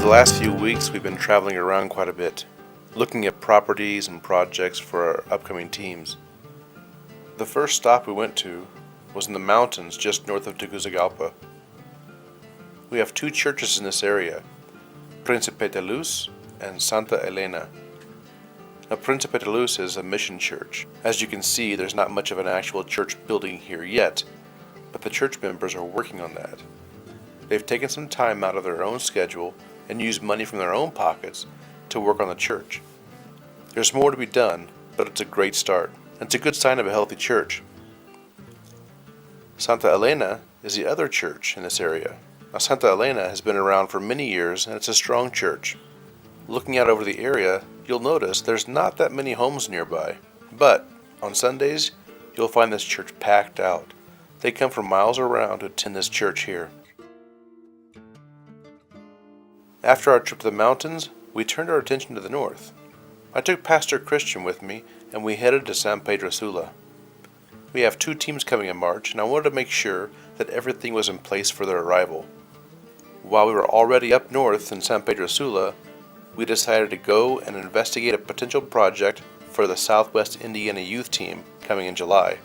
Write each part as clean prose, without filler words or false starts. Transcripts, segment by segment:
Over the last few weeks, we've been traveling around quite a bit, looking at properties and projects for our upcoming teams. The first stop we went to was in the mountains just north of Tegucigalpa. We have two churches in this area, Príncipe de Luz and Santa Elena. Now, Príncipe de Luz is a mission church. As you can see, there's not much of an actual church building here yet, but the church members are working on that. They've taken some time out of their own schedule and used money from their own pockets to work on the church. There's more to be done, but it's a great start, and it's a good sign of a healthy church. Santa Elena is the other church in this area. Now, Santa Elena has been around for many years, and it's a strong church. Looking out over the area, you'll notice there's not that many homes nearby, but on Sundays, you'll find this church packed out. They come from miles around to attend this church here. After our trip to the mountains, we turned our attention to the north. I took Pastor Christian with me, and we headed to San Pedro Sula. We have two teams coming in March, and I wanted to make sure that everything was in place for their arrival. While we were already up north in San Pedro Sula, we decided to go and investigate a potential project for the Southwest Indiana youth team coming in July.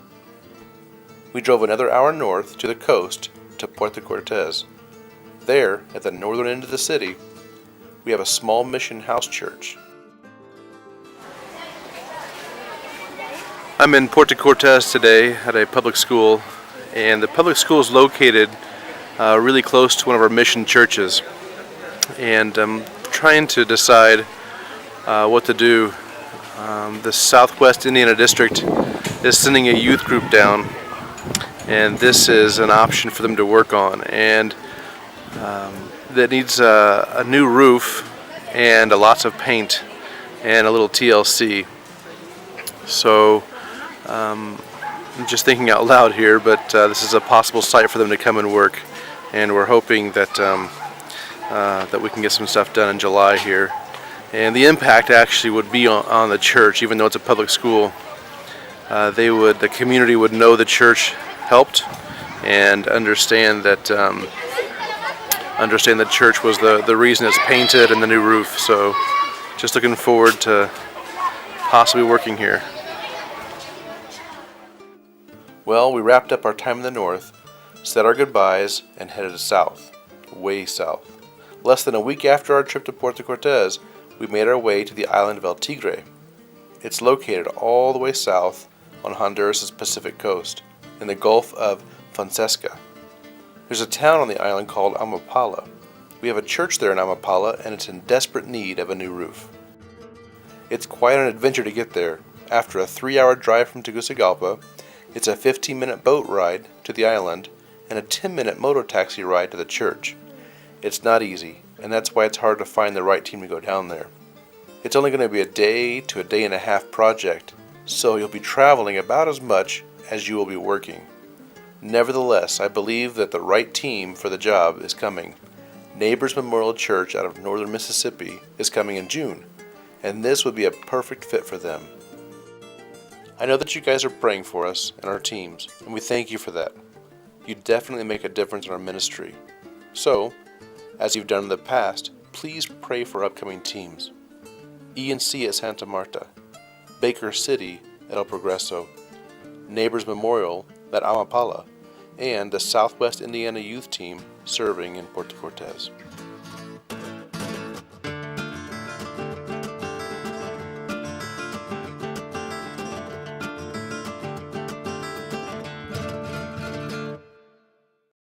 We drove another hour north to the coast to Puerto Cortez. There, at the northern end of the city, we have a small mission house church. I'm in Puerto Cortez today at a public school, and the public school is located really close to one of our mission churches. And I'm trying to decide what to do. The Southwest Indiana District is sending a youth group down, and this is an option for them to work on. And that needs a new roof and lots of paint and a little TLC. So I'm just thinking out loud here, but this is a possible site for them to come and work, and we're hoping that that we can get some stuff done in July here. And the impact actually would be on the church, even though it's a public school. The community would know the church helped and understand that the church was the reason it's painted and the new roof. So just looking forward to possibly working here. Well, we wrapped up our time in the north, said our goodbyes, and headed south, way south. Less than a week after our trip to Puerto Cortez, we made our way to the island of El Tigre. It's located all the way south on Honduras' Pacific coast, in the Gulf of Fonseca. There's a town on the island called Amapala. We have a church there in Amapala, and it's in desperate need of a new roof. It's quite an adventure to get there. After a 3-hour drive from Tegucigalpa, it's a 15-minute boat ride to the island and a 10-minute moto taxi ride to the church. It's not easy, and that's why it's hard to find the right team to go down there. It's only going to be a day to a day and a half project, so you'll be traveling about as much as you will be working. Nevertheless, I believe that the right team for the job is coming. Neighbors Memorial Church out of northern Mississippi is coming in June, and this would be a perfect fit for them. I know that you guys are praying for us and our teams, and we thank you for that. You definitely make a difference in our ministry. So, as you've done in the past, please pray for upcoming teams. ENC at Santa Marta, Baker City at El Progreso, Neighbors Memorial at Amapala, and the Southwest Indiana youth team serving in Puerto Cortez.